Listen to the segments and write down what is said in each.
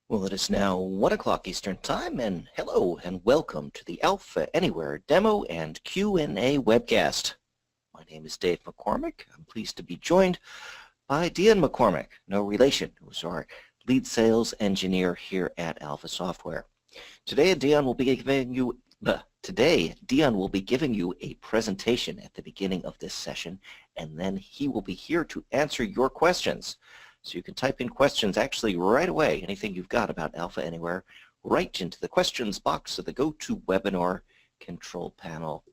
Well, it is now 1 o'clock Eastern Time, and hello and welcome to the Alpha Anywhere demo and Q&A webcast. My name is Dave McCormick. I'm pleased to be joined by Dion McCormick, no relation, who's our lead sales engineer here at Alpha Software. Today, Dion will be giving you a presentation at the beginning of this session, and then he will be here to answer your questions. So you can type in questions actually right away, anything you've got about Alpha Anywhere, right into the questions box of the GoToWebinar control panel.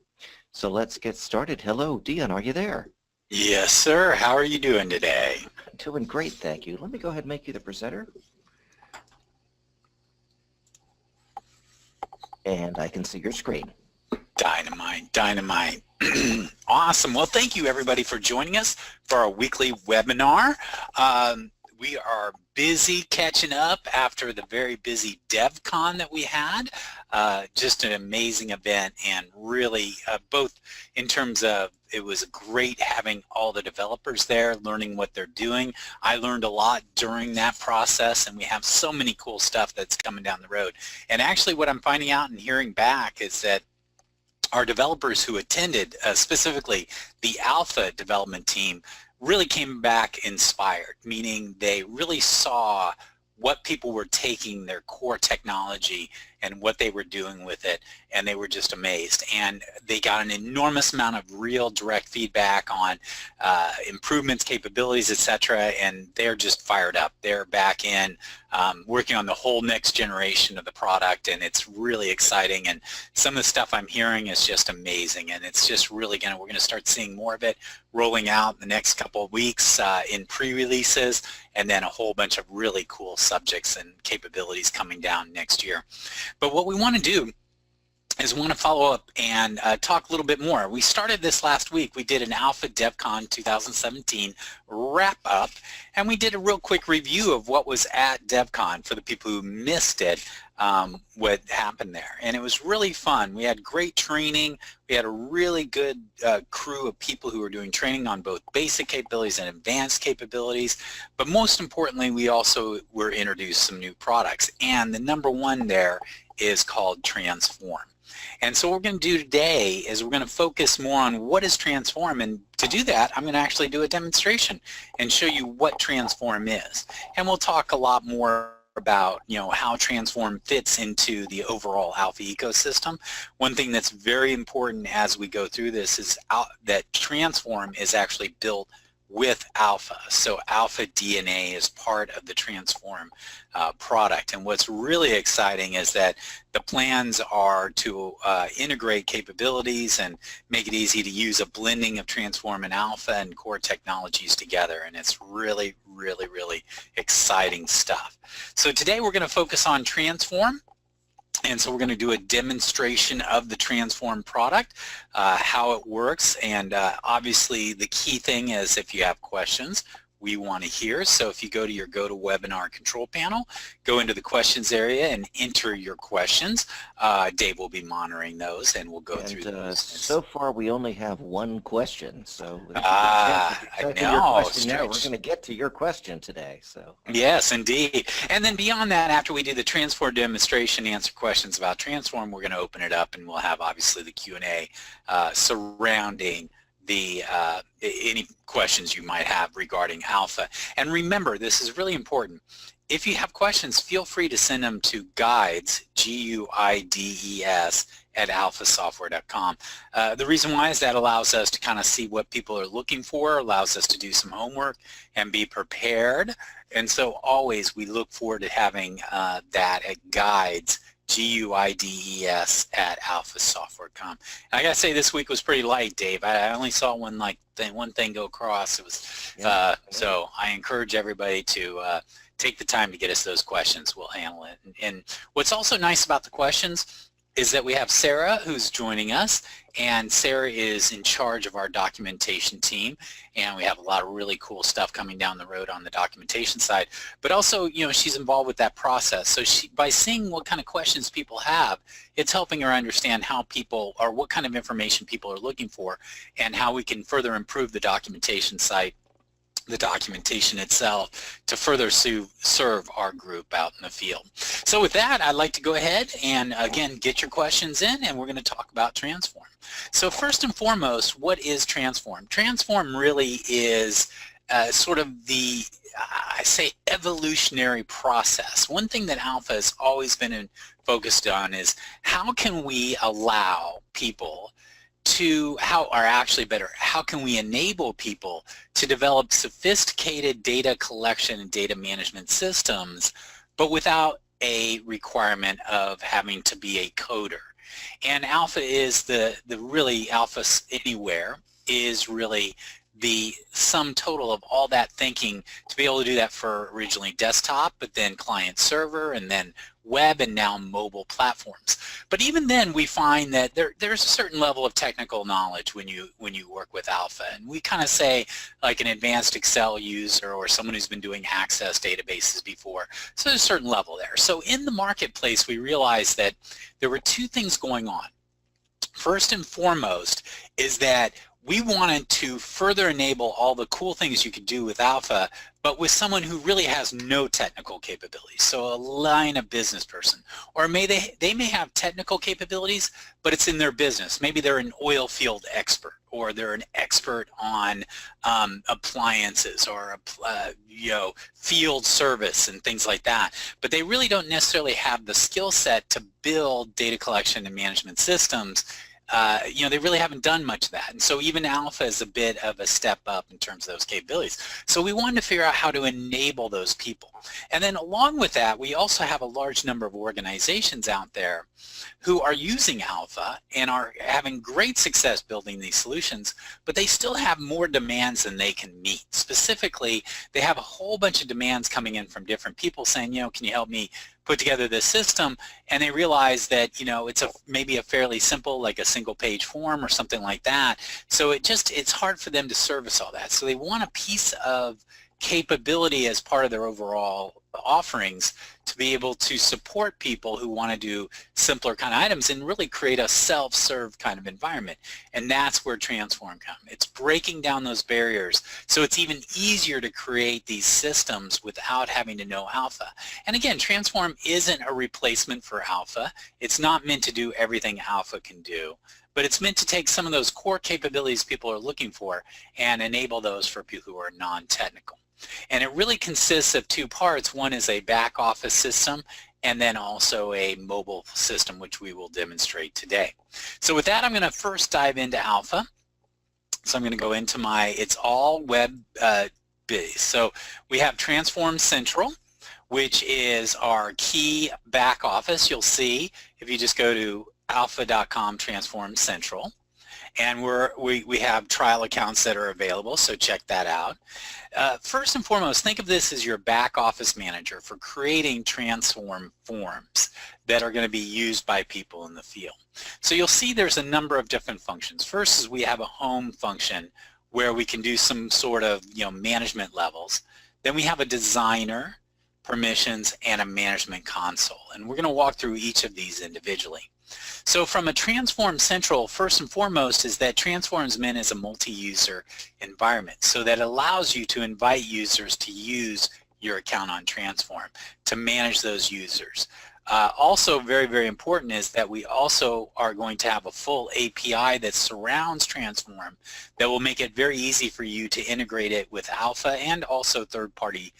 So let's get started. Hello, Dion, are you there? Yes, sir. How are you doing today? Doing great, thank you. Let me go ahead and make you the presenter. And I can see your screen. Dynamite, dynamite. Awesome. Well, thank you everybody for joining us for our weekly webinar. We are busy catching up after the very busy DevCon that we had. Just an amazing event, and really both in terms of it was great having all the developers there learning what they're doing. I learned a lot during that process, and we have so many cool stuff that's coming down the road. And actually what I'm finding out and hearing back is that our developers who attended, specifically the Alpha development team, really came back inspired, meaning they really saw what people were taking their core technology and what they were doing with it, and they were just amazed. And they got an enormous amount of real direct feedback on improvements, capabilities, etc., and they're just fired up. They're back in working on the whole next generation of the product, and it's really exciting. And some of the stuff I'm hearing is just amazing, and it's just really we're gonna start seeing more of it rolling out in the next couple of weeks in pre-releases, and then a whole bunch of really cool subjects and capabilities coming down next year. But what we want to do is we want to follow up and talk a little bit more. We started this last week. We did an Alpha DevCon 2017 wrap up, and we did a real quick review of what was at DevCon for the people who missed it, what happened there. And it was really fun. We had great training. We had a really good crew of people who were doing training on both basic capabilities and advanced capabilities. But most importantly, we also were introduced some new products. And the number one there is called TransForm. And so what we're going to do today is we're going to focus more on what is TransForm, and to do that I'm going to actually do a demonstration and show you what TransForm is. And we'll talk a lot more about how TransForm fits into the overall Alpha ecosystem. One thing that's very important as we go through this is that TransForm is actually built with Alpha. So Alpha DNA is part of the TransForm product. And what's really exciting is that the plans are to integrate capabilities and make it easy to use a blending of TransForm and Alpha and core technologies together. And it's really, really, really exciting stuff. So today we're going to focus on TransForm. And so we're going to do a demonstration of the TransForm product, how it works, and obviously the key thing is if you have questions, we want to hear. So if you go to your GoToWebinar control panel, go into the questions area and enter your questions. Dave will be monitoring those, and we'll go through those. So far we only have one question, so I know. We're going to get to your question today. So yes, indeed. And then beyond that, after we do the TransForm demonstration, answer questions about TransForm, we're going to open it up, and we'll have obviously the Q&A surrounding any questions you might have regarding Alpha. And remember, this is really important. If you have questions, feel free to send them to guides, G-U-I-D-E-S, at alphasoftware.com. The reason why is that allows us to kind of see what people are looking for, allows us to do some homework and be prepared. And so always we look forward to having that at guides, G-U-I-D-E-S, at alphasoftware.com. I gotta say, this week was pretty light, Dave. I only saw one thing go across. It was so I encourage everybody to take the time to get us those questions. We'll handle it. And what's also nice about the questions is that we have Sarah who's joining us, and Sarah is in charge of our documentation team, and we have a lot of really cool stuff coming down the road on the documentation side. But also, she's involved with that process. So by seeing what kind of questions people have, it's helping her understand how people, or what kind of information people are looking for, and how we can further improve the documentation site the documentation itself to further serve our group out in the field. So with that, I'd like to go ahead and again get your questions in, and we're going to talk about TransForm. So first and foremost, what is TransForm? TransForm really is sort of the, I say, evolutionary process. One thing that Alpha has always been focused on is how can we allow people to, how can we enable people to develop sophisticated data collection and data management systems, but without a requirement of having to be a coder. And Alpha is really Alpha Anywhere is really the sum total of all that thinking to be able to do that for originally desktop, but then client server, and then web, and now mobile platforms. But even then, we find that there's a certain level of technical knowledge when you work with Alpha, and we kind of say like an advanced Excel user or someone who's been doing Access databases before. So there's a certain level there. So in the marketplace, we realized that there were two things going on. First and foremost is that we wanted to further enable all the cool things you could do with Alpha, but with someone who really has no technical capabilities. So a line of business person, or they may have technical capabilities, but it's in their business. Maybe they're an oil field expert, or they're an expert on appliances, or field service and things like that. But they really don't necessarily have the skill set to build data collection and management systems. They really haven't done much of that. And so even Alpha is a bit of a step up in terms of those capabilities. So we wanted to figure out how to enable those people. And then along with that, we also have a large number of organizations out there who are using Alpha and are having great success building these solutions, but they still have more demands than they can meet. Specifically, they have a whole bunch of demands coming in from different people saying, can you help me put together this system? And they realize that it's maybe a fairly simple, like a single page form or something like that. So it's hard for them to service all that. So they want a piece of capability as part of their overall offerings to be able to support people who want to do simpler kind of items and really create a self-serve kind of environment. And that's where TransForm comes. It's breaking down those barriers so it's even easier to create these systems without having to know Alpha. And again, TransForm isn't a replacement for Alpha. It's not meant to do everything Alpha can do, but it's meant to take some of those core capabilities people are looking for and enable those for people who are non-technical. And it really consists of two parts. One is a back office system, and then also a mobile system, which we will demonstrate today. So with that, I'm going to first dive into Alpha. So I'm going to go into it's all web based. So we have TransForm Central, which is our key back office. You'll see if you just go to alpha.com TransForm Central. And we have trial accounts that are available, so check that out. First and foremost, think of this as your back office manager for creating TransForm forms that are going to be used by people in the field. So you'll see there's a number of different functions. First is we have a home function where we can do some sort of management levels. Then we have a designer, permissions, and a management console. And we're going to walk through each of these individually. So from a TransForm Central, first and foremost is that TransForm is meant as a multi-user environment, so that allows you to invite users to use your account on TransForm to manage those users. Also very, very important is that we also are going to have a full API that surrounds TransForm that will make it very easy for you to integrate it with Alpha and also third-party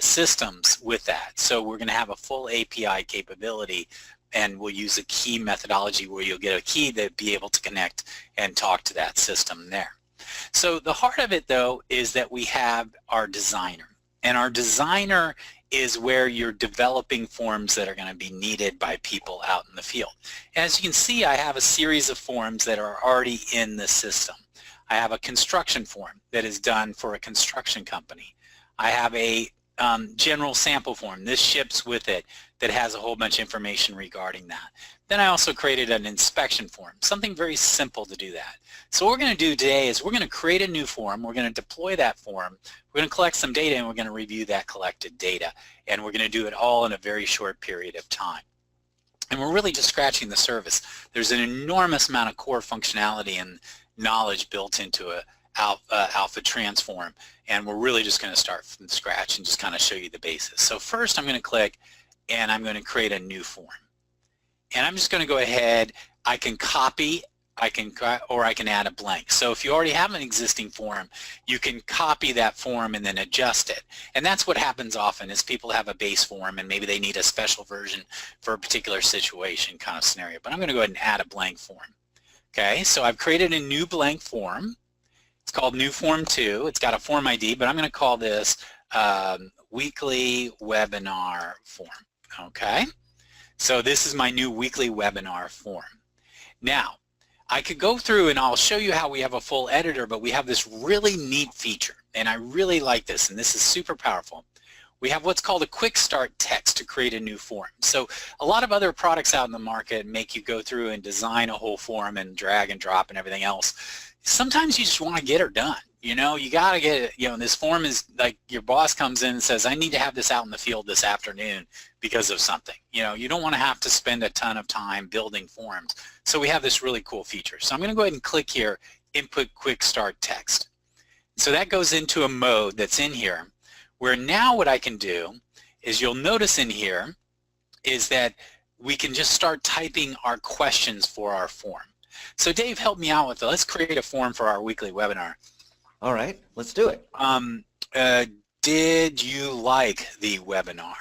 systems with that. So we're going to have a full API capability, and we'll use a key methodology where you'll get a key to be able to connect and talk to that system there. So the heart of it, though, is that we have our designer. And our designer is where you're developing forms that are going to be needed by people out in the field. As you can see, I have a series of forms that are already in the system. I have a construction form that is done for a construction company. I have a general sample form. This ships with it that has a whole bunch of information regarding that. Then I also created an inspection form, something very simple to do that. So what we're going to do today is we're going to create a new form, we're going to deploy that form, we're going to collect some data, and we're going to review that collected data. And we're going to do it all in a very short period of time. And we're really just scratching the surface. There's an enormous amount of core functionality and knowledge built into Alpha TransForm, and we're really just going to start from scratch and just kind of show you the basis. So first I'm going to click and I'm going to create a new form. And I'm just going to go ahead, I can copy, or I can add a blank. So if you already have an existing form, you can copy that form and then adjust it. And that's what happens often is people have a base form and maybe they need a special version for a particular situation kind of scenario. But I'm going to go ahead and add a blank form. Okay, so I've created a new blank form. It's called New Form 2. It's got a form ID, but I'm going to call this Weekly Webinar Form. Okay, so this is my new weekly webinar form. Now, I could go through and I'll show you how we have a full editor, but we have this really neat feature, and I really like this, and this is super powerful. We have what's called a QuickStart text to create a new form. So a lot of other products out in the market make you go through and design a whole form and drag and drop and everything else. Sometimes you just want to get her done. You know, you got to get it, you know, this form is like your boss comes in and says, I need to have this out in the field this afternoon because of something. You know, you don't want to have to spend a ton of time building forms. So we have this really cool feature. So I'm going to go ahead and click here, Input QuickStart Text. So that goes into a mode that's in here where now what I can do is you'll notice in here is that we can just start typing our questions for our form. So Dave, help me out with it. Let's create a form for our weekly webinar. All right, let's do it. Did you like the webinar?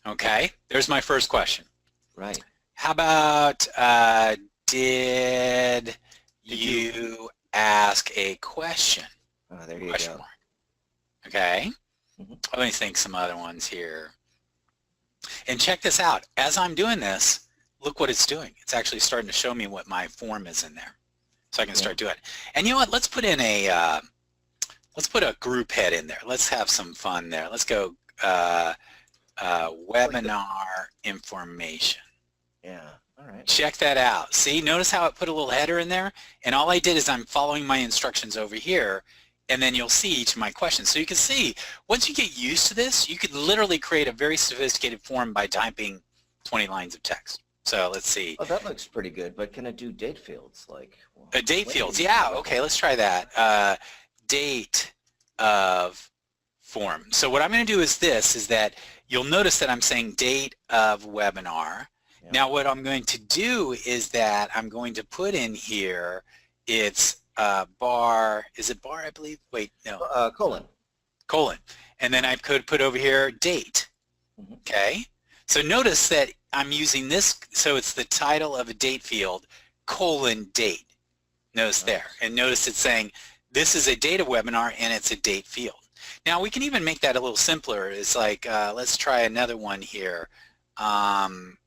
Okay, there's my first question. Right. How about did you ask a question? Oh, there you Question go. mark. Okay. Mhm. Let me think some other ones here. And check this out. As I'm doing this, look what it's doing. It's actually starting to show me what my form is in there. So I can start doing it. And you know what? Let's put in a let's put a group head in there. Let's have some fun there. Let's go webinar information. Yeah. All right. Check that out. See, notice how it put a little header in there? And all I did is I'm following my instructions over here, and then you'll see each of my questions. So you can see, once you get used to this, you could literally create a very sophisticated form by typing 20 lines of text. So let's see. Oh, that looks pretty good, but can it do date fields? Like Date fields, yeah, okay, let's try that. Date of form. So what I'm going to do is this, is that you'll notice that I'm saying date of webinar. Yeah. Now what I'm going to do is that I'm going to put in here, it's bar, is it bar I believe? Wait, no. Colon. Colon. And then I could put over here date. Mm-hmm. Okay. So notice that I'm using this, so it's the title of a date field, colon date. Notice there. And notice it's saying this is a date of webinar and it's a date field. Now we can even make that a little simpler. It's like, let's try another one here. I'm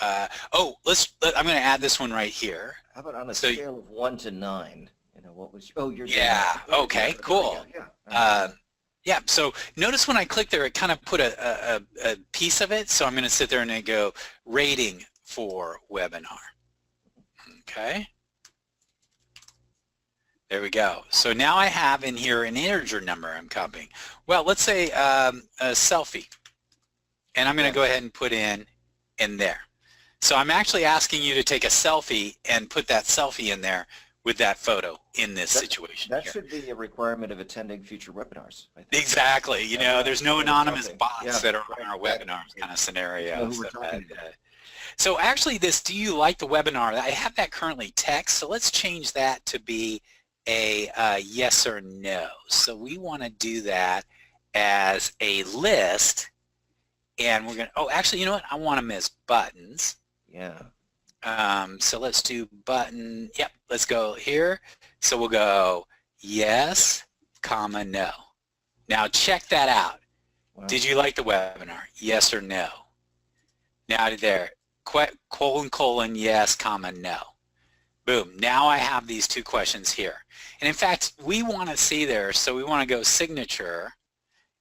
going to add this one right here. How about on a scale of 1 to 9? You know, what was, you're yeah, okay, cool. Yeah. Yeah, so notice when I click there, it kind of put a piece of it. So I'm going to sit there and I go rating for webinar. Okay. There we go. So now I have in here an integer number I'm copying. Well, let's say a selfie. And I'm going to go ahead and put in there. So I'm actually asking you to take a selfie and put that selfie in there with that photo in this situation. That should be a requirement of attending future webinars, I think. Exactly. You know, there's no anonymous bots that are on our webinars kind of scenario. So actually this, do you like the webinar? I have that currently text, so let's change that to be a yes or no. So we want to do that as a list, and we're going to, oh, actually, you know what? I want them as buttons. Yeah. So let's do button, yep, let's go here. So we'll go yes, comma, no. Now check that out. Wow. Did you like the webinar? Yes or no? Now there, colon, yes, comma, no. Boom, now I have these two questions here. And in fact, we want to see there, so we want to go signature,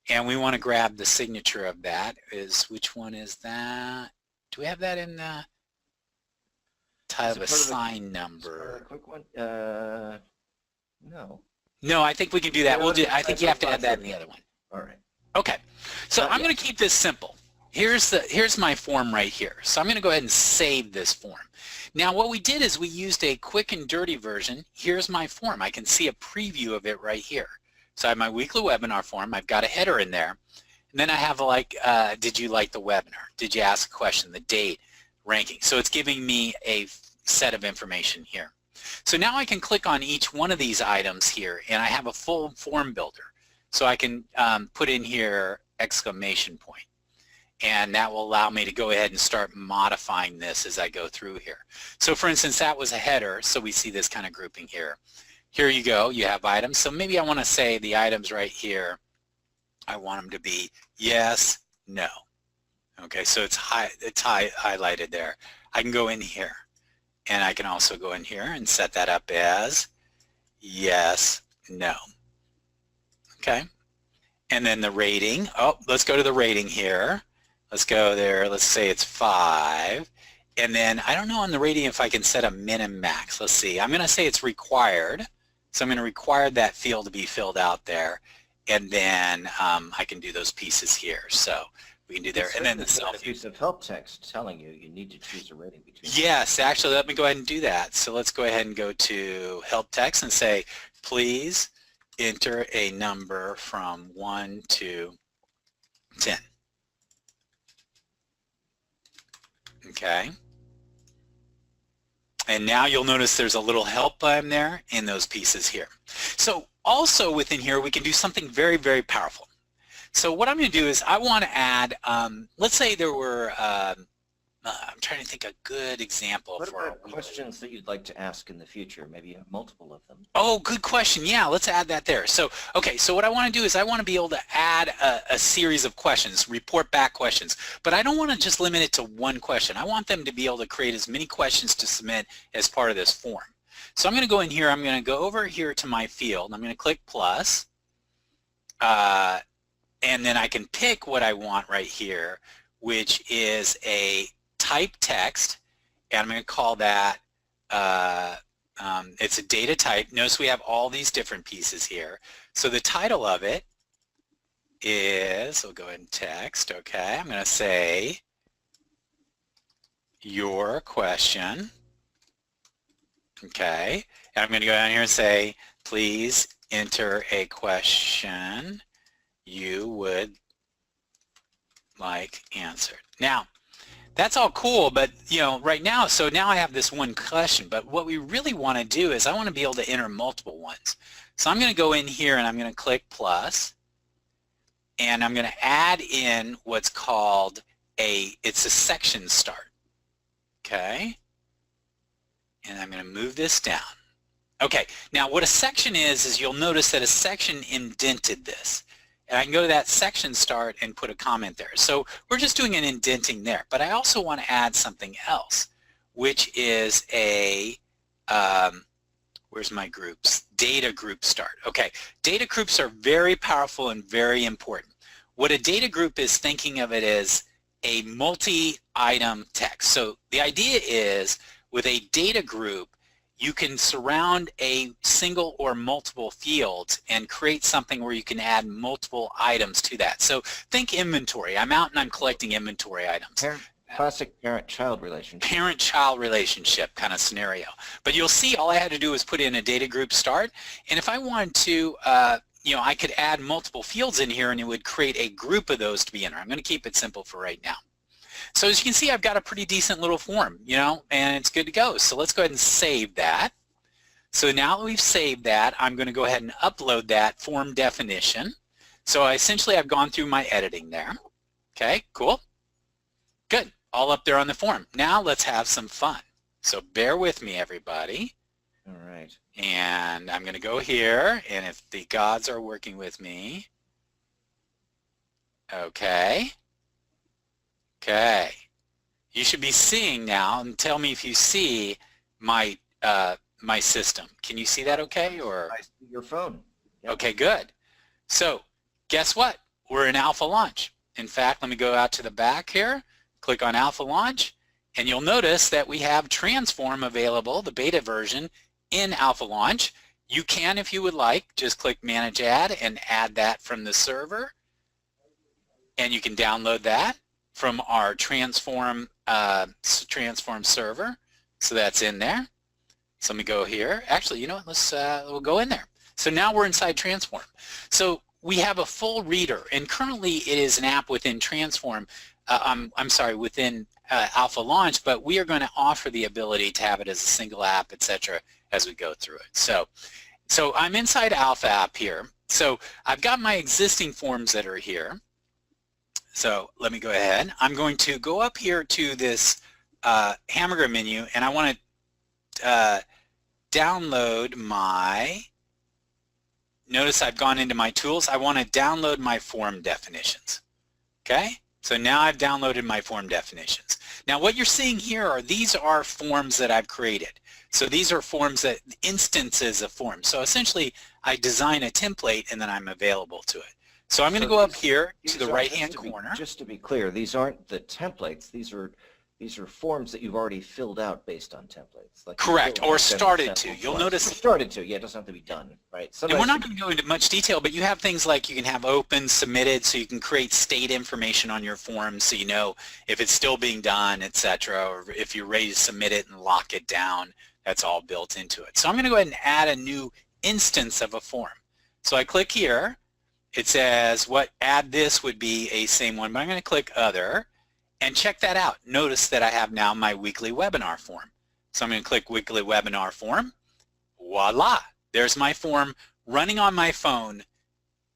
and we want to grab the signature of that. Which one is that? Do we have that in the type of a sign number? A quick one? No. No, I think we can do that. I think you have to add that in the other one. All right. Okay. So I'm going to keep this simple. here's my form right here. So I'm going to go ahead and save this form. Now what we did is we used a quick and dirty version. Here's my form. I can see a preview of it right here. So I have my weekly webinar form. I've got a header in there. And then I have like, did you like the webinar? Did you ask a question? The date, ranking. So it's giving me a set of information here. So now I can click on each one of these items here and I have a full form builder. So I can put in here exclamation point. And that will allow me to go ahead and start modifying this as I go through here. So for instance, that was a header, so we see this kind of grouping here. Here you go, you have items. So maybe I want to say the items right here, I want them to be yes, no. Okay, so it's highlighted there. I can go in here, and I can also go in here and set that up as yes, no. Okay, and then the rating. Oh, let's go to the rating here. Let's go there. Let's say it's 5. And then I don't know on the rating if I can set a min and max. Let's see. I'm going to say it's required. So I'm going to require that field to be filled out there. And then I can do those pieces here. So we can do there. And then the self piece of help text telling you need to choose a rating between. Yes, actually, let me go ahead and do that. So let's go ahead and go to help text and say, please enter a number from 1 to 10. Okay, and now you'll notice there's a little help button there in those pieces here. So also within here we can do something very, very powerful. So what I'm going to do is I want to add, let's say there were, I'm trying to think a good example. What for about questions that you'd like to ask in the future? Maybe you have multiple of them. Oh, good question. Yeah, let's add that there. So, okay, so what I want to do is I want to be able to add a series of questions, report back questions, but I don't want to just limit it to one question. I want them to be able to create as many questions to submit as part of this form. So I'm going to go in here, I'm going to go over here to my field, I'm going to click plus, and then I can pick what I want right here, which is a type text, and I'm going to call that, it's a data type. Notice we have all these different pieces here. So the title of it is, we'll go ahead and text, okay, I'm going to say your question, okay, and I'm going to go down here and say, please enter a question you would like answered. Now, that's all cool, but right now, so now I have this one question, but what we really want to do is I want to be able to enter multiple ones. So I'm going to go in here and I'm going to click plus, and I'm going to add in what's called it's a section start, okay? And I'm going to move this down. Okay, now what a section is you'll notice that a section indented this. And I can go to that section start and put a comment there. So we're just doing an indenting there. But I also want to add something else, which is a, where's my groups? Data group start. Okay, data groups are very powerful and very important. What a data group is, thinking of it as a multi-item text. So the idea is with a data group, you can surround a single or multiple fields and create something where you can add multiple items to that. So think inventory. I'm out and I'm collecting inventory items. Classic parent-child relationship. Parent-child relationship kind of scenario. But you'll see all I had to do was put in a data group start, and if I wanted to, I could add multiple fields in here and it would create a group of those to be in there. I'm going to keep it simple for right now. So as you can see, I've got a pretty decent little form, and it's good to go. So let's go ahead and save that. So now that we've saved that, I'm going to go ahead and upload that form definition. So essentially, I've gone through my editing there. Okay, cool. Good. All up there on the form. Now let's have some fun. So bear with me, everybody. All right. And I'm going to go here, and if the gods are working with me, okay. Okay, you should be seeing now, and tell me if you see my my system. Can you see that okay? Or I see your phone. Yep. Okay, good. So guess what? We're in alpha launch. In fact, let me go out to the back here, click on alpha launch, and you'll notice that we have TransForm available, the beta version, in alpha launch. You can, if you would like, just click manage add and add that from the server, and you can download that from our TransForm server. So that's in there. So let me go here. Actually, you know what? We'll go in there. So now we're inside TransForm. So we have a full reader, and currently it is an app within TransForm. I'm sorry, within Alpha Launch, but we are going to offer the ability to have it as a single app, etc., as we go through it. So I'm inside Alpha app here. So I've got my existing forms that are here. So let me go ahead. I'm going to go up here to this hamburger menu, and I want to download my, notice I've gone into my tools. I want to download my form definitions. Okay? So now I've downloaded my form definitions. Now what you're seeing here these are forms that I've created. So these are forms that, instances of forms. So essentially I design a template and then I'm available to it. So I'm going to go up here to the right-hand corner. Just to be clear, these aren't the templates. These are forms that you've already filled out based on templates. Like correct, or started to. You'll notice. Started to, yeah, it doesn't have to be done, right? And we're not going to go into much detail, but you have things like you can have open, submitted, so you can create state information on your form so you know if it's still being done, etc., or if you're ready to submit it and lock it down. That's all built into it. So I'm going to go ahead and add a new instance of a form. So I click here. It says add this would be a same one, but I'm going to click other. And check that out. Notice that I have now my weekly webinar form. So I'm going to click weekly webinar form. Voila! There's my form running on my phone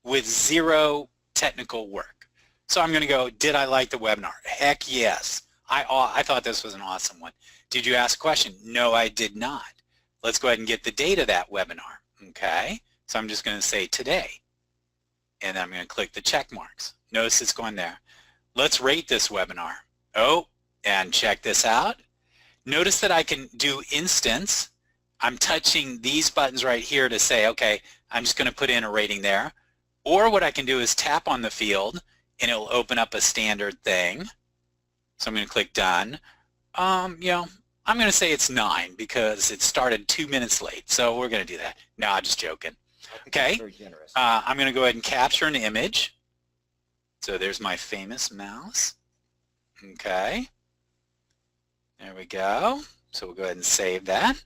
with zero technical work. So I'm going to go, did I like the webinar? Heck yes. I thought this was an awesome one. Did you ask a question? No, I did not. Let's go ahead and get the date of that webinar. Okay? So I'm just going to say today. And then I'm going to click the check marks. Notice it's going there. Let's rate this webinar. Oh, and check this out. Notice that I can do instance. I'm touching these buttons right here to say, okay, I'm just going to put in a rating there. Or what I can do is tap on the field and it'll open up a standard thing. So I'm going to click done. I'm going to say it's 9 because it started 2 minutes late. So we're going to do that. No, I'm just joking. Okay. I'm going to go ahead and capture an image. So there's my famous mouse. Okay. There we go. So we'll go ahead and save that.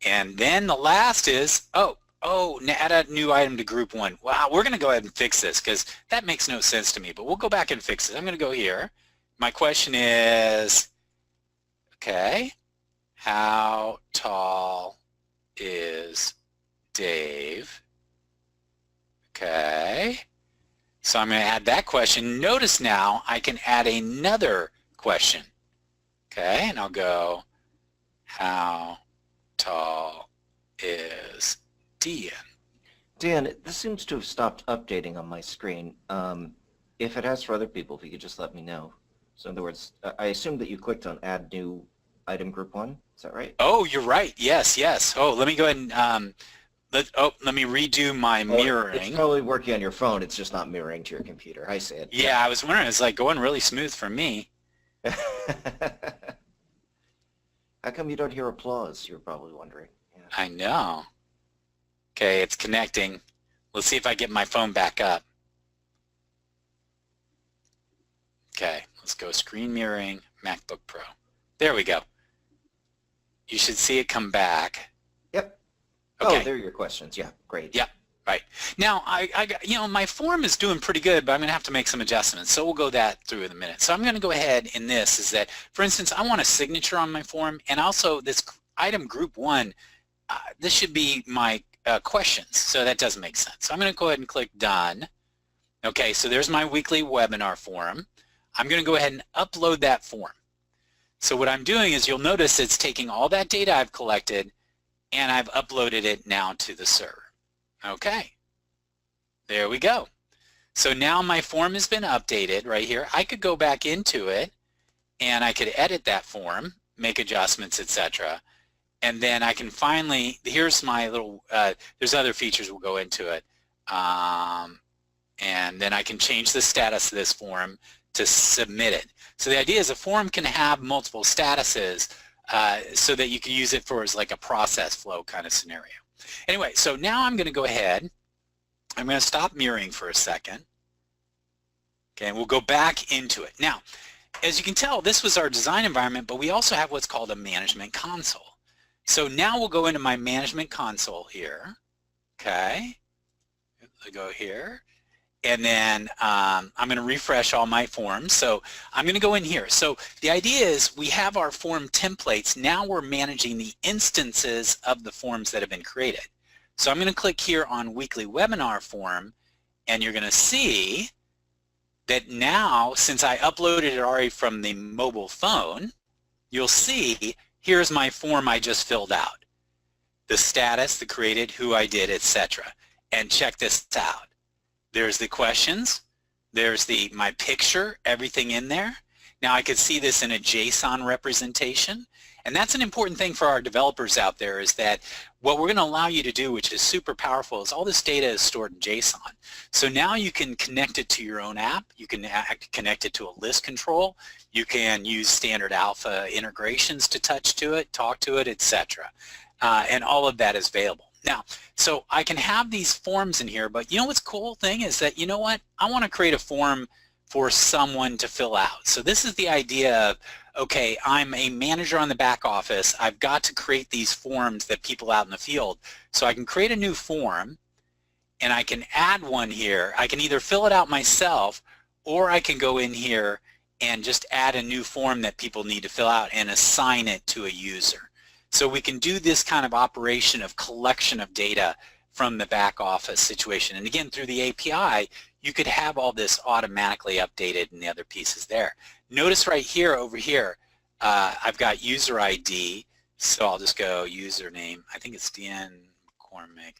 And then the last is, add a new item to group 1. Wow, we're going to go ahead and fix this because that makes no sense to me, but we'll go back and fix it. I'm going to go here. My question is, okay, how tall is Dave? Okay. So I'm going to add that question. Notice now I can add another question. Okay, and I'll go, how tall is Dion? Dan, this seems to have stopped updating on my screen. If it has for other people, if you could just let me know. So in other words, I assume that you clicked on add new item group 1. Is that right? Oh, you're right. Yes, yes. Oh, let me go ahead and let me redo my mirroring. It's probably working on your phone. It's just not mirroring to your computer. I see it. Yeah, I was wondering. It's like going really smooth for me. How come you don't hear applause? You're probably wondering. Yeah. I know. Okay, it's connecting. Let's see if I get my phone back up. Okay, let's go screen mirroring, MacBook Pro. There we go. You should see it come back. Yep. Okay. Oh, there are your questions. Yeah, great. Yep. Right. Now, my form is doing pretty good, but I'm going to have to make some adjustments. So we'll go that through in a minute. So I'm going to go ahead in this is that, for instance, I want a signature on my form, and also this item group 1, this should be my questions. So that doesn't make sense. So I'm going to go ahead and click done. Okay, so there's my weekly webinar form. I'm going to go ahead and upload that form. So what I'm doing is you'll notice it's taking all that data I've collected and I've uploaded it now to the server. Okay, there we go. So now my form has been updated right here. I could go back into it and I could edit that form, make adjustments, etc. And then I can finally, here's my little, there's other features we'll go into it. And then I can change the status of this form to submit it. So the idea is a form can have multiple statuses so that you can use it for as like a process flow kind of scenario. Anyway, so now I'm going to go ahead. I'm going to stop mirroring for a second. Okay, and we'll go back into it. Now, as you can tell, this was our design environment, but we also have what's called a management console. So now we'll go into my management console here. Okay, I go here. And then I'm going to refresh all my forms. So I'm going to go in here. So the idea is we have our form templates. Now we're managing the instances of the forms that have been created. So I'm going to click here on weekly webinar form, and you're going to see that now, since I uploaded it already from the mobile phone, you'll see here's my form I just filled out. The status, the created, who I did, etc. And check this out. There's the questions, there's my picture, everything in there. Now I could see this in a JSON representation, and that's an important thing for our developers out there, is that what we're going to allow you to do, which is super powerful, is all this data is stored in JSON. So now you can connect it to your own app, you can connect it to a list control, you can use standard alpha integrations to touch to it, talk to it, etc. And all of that is available. Now, so I can have these forms in here, but you know what's cool thing is that, you know what, I want to create a form for someone to fill out. So this is the idea of, okay, I'm a manager on the back office, I've got to create these forms that people out in the field. So I can create a new form and I can add one here. I can either fill it out myself, or I can go in here and just add a new form that people need to fill out and assign it to a user. So we can do this kind of operation of collection of data from the back office situation. And again, through the API, you could have all this automatically updated and the other pieces there. Notice right here, over here, I've got user ID. So I'll just go username. I think it's Dion McCormick.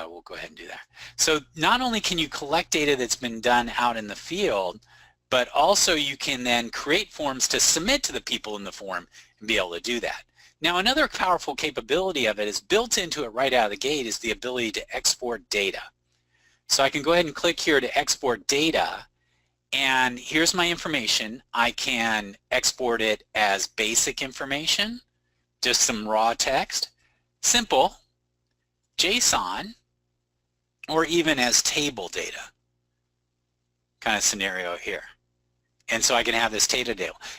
We'll go ahead and do that. So not only can you collect data that's been done out in the field, but also you can then create forms to submit to the people in the form and be able to do that. Now, another powerful capability of it is built into it right out of the gate is the ability to export data. So I can go ahead and click here to export data, and here's my information. I can export it as basic information, just some raw text, simple, JSON, or even as table data kind of scenario here. And so I can have this data.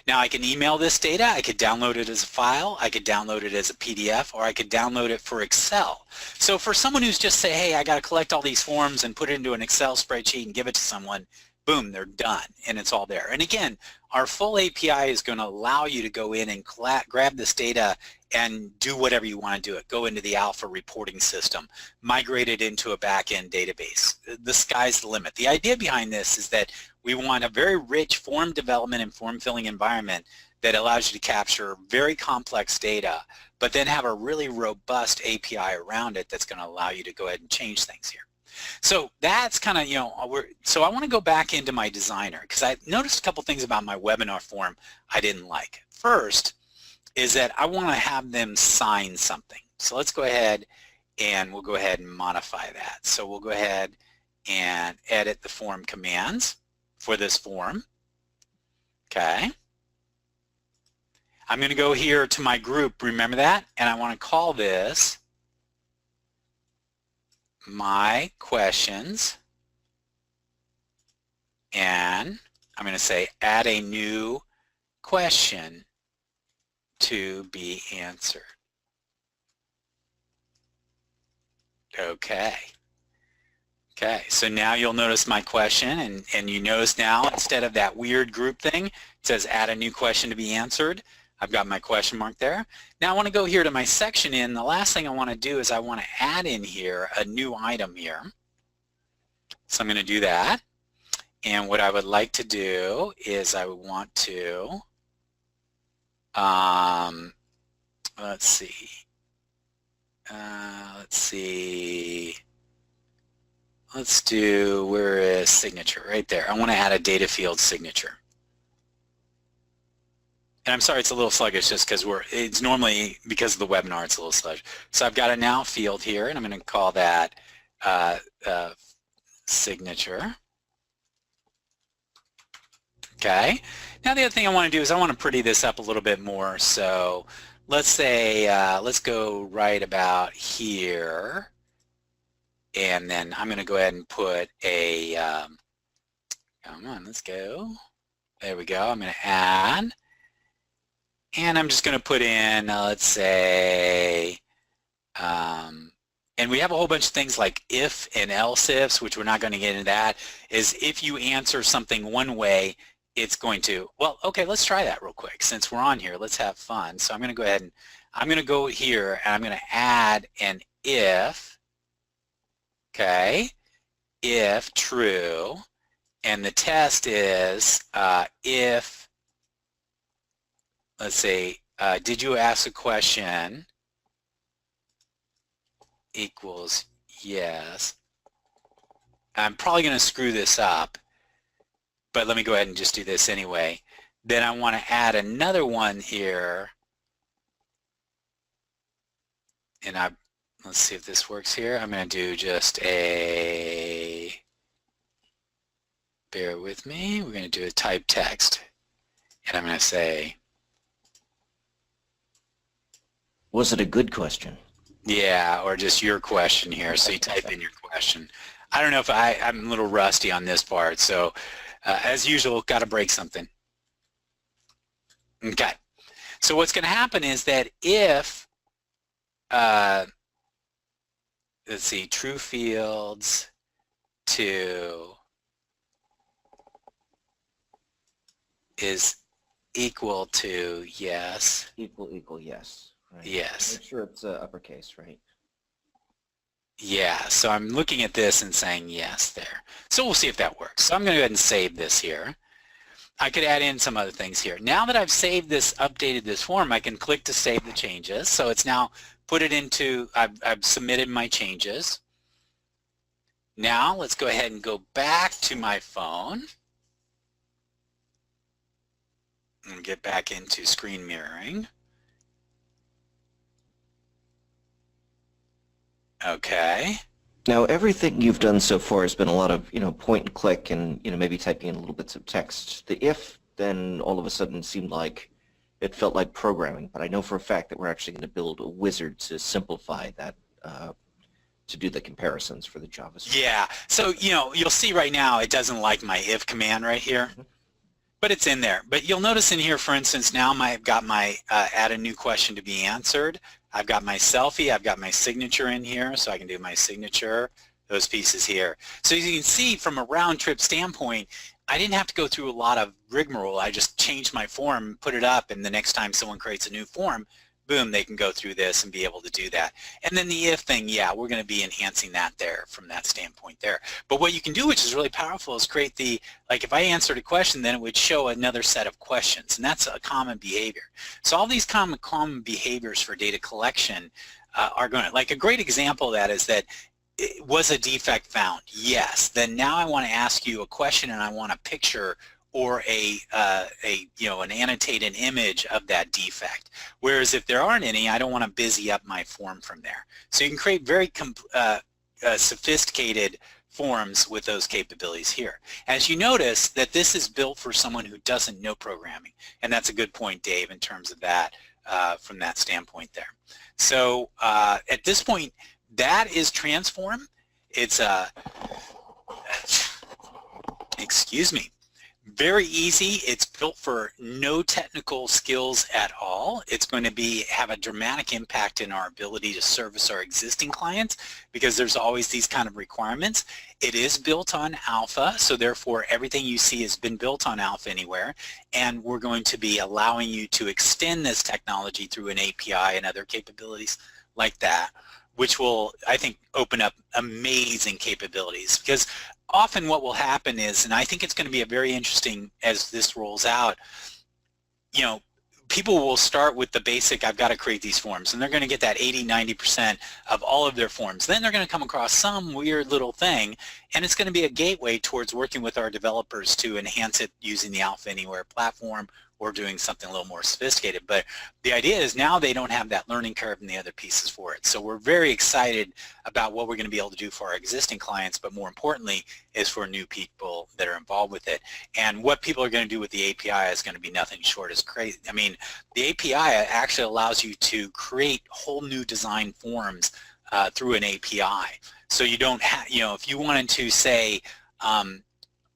Now I can email this data, I could download it as a file, I could download it as a PDF, or I could download it for Excel. So for someone who's just say, hey, I got to collect all these forms and put it into an Excel spreadsheet and give it to someone, boom, they're done, and it's all there. And again, our full API is going to allow you to go in and grab this data and do whatever you want to do it. Go into the alpha reporting system, migrate it into a back-end database. The sky's the limit. The idea behind this is that we want a very rich form development and form filling environment that allows you to capture very complex data, but then have a really robust API around it that's going to allow you to go ahead and change things here. So that's kind of, so I want to go back into my designer because I noticed a couple things about my webinar form I didn't like. First is that I want to have them sign something. So let's go ahead and we'll go ahead and modify that. So we'll go ahead and edit the form commands for this form. Okay. I'm going to go here to my group, remember that? And I want to call this my questions, and I'm going to say add a new question to be answered. Okay. Okay, so now you'll notice my question, and you notice now instead of that weird group thing, it says add a new question to be answered. I've got my question mark there. Now I want to go here to my section in. The last thing I want to do is I want to add in here a new item here. So I'm going to do that. And what I would like to do is I would want to, let's do, where is signature? Right there. I want to add a data field signature. And I'm sorry it's a little sluggish just because it's normally, because of the webinar, it's a little sluggish. So I've got a now field here, and I'm going to call that signature. Okay. Now the other thing I want to do is I want to pretty this up a little bit more. So let's say, let's go right about here. And then I'm going to go ahead and put a Come on, let's go. There we go. I'm going to add. And I'm just going to put in, let's say, and we have a whole bunch of things like if and else ifs, which we're not going to get into that, is if you answer something one way, it's going to, well, okay, let's try that real quick. Since we're on here, let's have fun. So I'm going to go ahead and I'm going to go here and I'm going to add an if, okay, if true, and the test is if, let's say, did you ask a question equals yes. I'm probably going to screw this up, but let me go ahead and just do this anyway. Then I want to add another one here, and let's see if this works here. I'm going to do just a, bear with me, we're going to do a type text, and I'm going to say, was it a good question? Yeah, or just your question here. So you type in your question. I don't know if I'm a little rusty on this part, so as usual, got to break something. Okay, so what's going to happen is that if, let's see, true fields to is equal to yes. Equal yes. Right. Yes. Make sure it's uppercase, right? Yeah, so I'm looking at this and saying yes there. So we'll see if that works. So I'm going to go ahead and save this here. I could add in some other things here. Now that I've saved this, updated this form, I can click to save the changes. So it's now put it into, I've submitted my changes. Now let's go ahead and go back to my phone and get back into screen mirroring. Okay. Now everything you've done so far has been a lot of, point and click and, maybe typing in little bits of text. The if then all of a sudden seemed like it felt like programming, but I know for a fact that we're actually going to build a wizard to simplify that, to do the comparisons for the JavaScript. Yeah. So, you'll see right now it doesn't like my if command right here. Mm-hmm. But it's in there. But you'll notice in here, for instance, now I've got my add a new question to be answered. I've got my selfie. I've got my signature in here, so I can do my signature, those pieces here. So as you can see, from a round trip standpoint, I didn't have to go through a lot of rigmarole. I just changed my form, put it up, and the next time someone creates a new form, boom, they can go through this and be able to do that. And then the if thing, yeah, we're going to be enhancing that there from that standpoint there. But what you can do, which is really powerful, is create the, like if I answered a question, then it would show another set of questions, and that's a common behavior. So all these common behaviors for data collection are going to, like a great example of that is that, was a defect found? Yes. Then now I want to ask you a question and I want a picture or an annotated image of that defect. Whereas if there aren't any, I don't want to busy up my form from there. So you can create very sophisticated forms with those capabilities here. As you notice that this is built for someone who doesn't know programming, and that's a good point, Dave, in terms of that from that standpoint there. So at this point, that is TransForm. It's excuse me. Very easy. It's built for no technical skills at all. It's going to have a dramatic impact in our ability to service our existing clients because there's always these kind of requirements. It is built on Alpha, so therefore everything you see has been built on Alpha Anywhere, and we're going to be allowing you to extend this technology through an API and other capabilities like that, which will, I think, open up amazing capabilities. Because often what will happen is, and I think it's going to be a very interesting as this rolls out, people will start with the basic, I've got to create these forms, and they're going to get that 80-90% of all of their forms. Then they're going to come across some weird little thing, and it's going to be a gateway towards working with our developers to enhance it using the Alpha Anywhere platform or doing something a little more sophisticated. But the idea is now they don't have that learning curve and the other pieces for it. So we're very excited about what we're going to be able to do for our existing clients, but more importantly is for new people that are involved with it. And what people are going to do with the API is going to be nothing short as crazy. I mean, the API actually allows you to create whole new design forms through an API. So you don't have, if you wanted to say,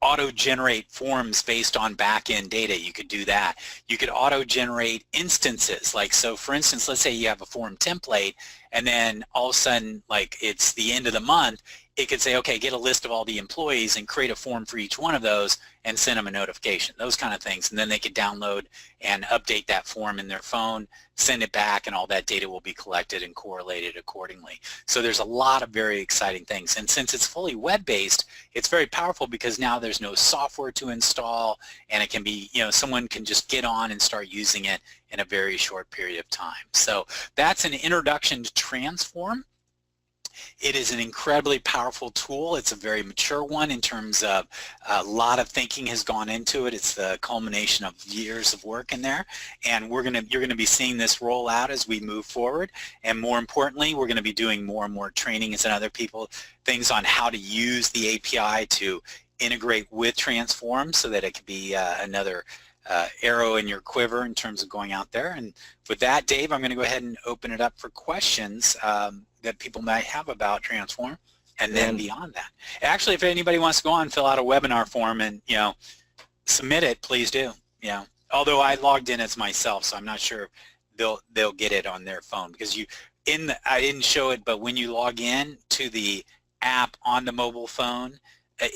auto-generate forms based on back-end data. You could do that. You could auto-generate instances. Like, so for instance, let's say you have a form template and then all of a sudden, like, it's the end of the month, it could say, okay, get a list of all the employees and create a form for each one of those and send them a notification, those kind of things. And then they could download and update that form in their phone, send it back, and all that data will be collected and correlated accordingly. So there's a lot of very exciting things. And since it's fully web-based, it's very powerful because now there's no software to install, and it can be, you know, someone can just get on and start using it in a very short period of time. So that's an introduction to TransForm. It is an incredibly powerful tool. It's a very mature one in terms of a lot of thinking has gone into it. It's the culmination of years of work in there, and you're going to be seeing this roll out as we move forward. And more importantly, we're going to be doing more and more trainings and other things on how to use the API to integrate with TransForm so that it could be another arrow in your quiver in terms of going out there. And with that, Dave, I'm going to go ahead and open it up for questions that people might have about TransForm, and then beyond that. Actually, if anybody wants to go on and fill out a webinar form and, you know, submit it, please do. You know, although I logged in as myself, so I'm not sure they'll get it on their phone, because I didn't show it, but when you log in to the app on the mobile phone,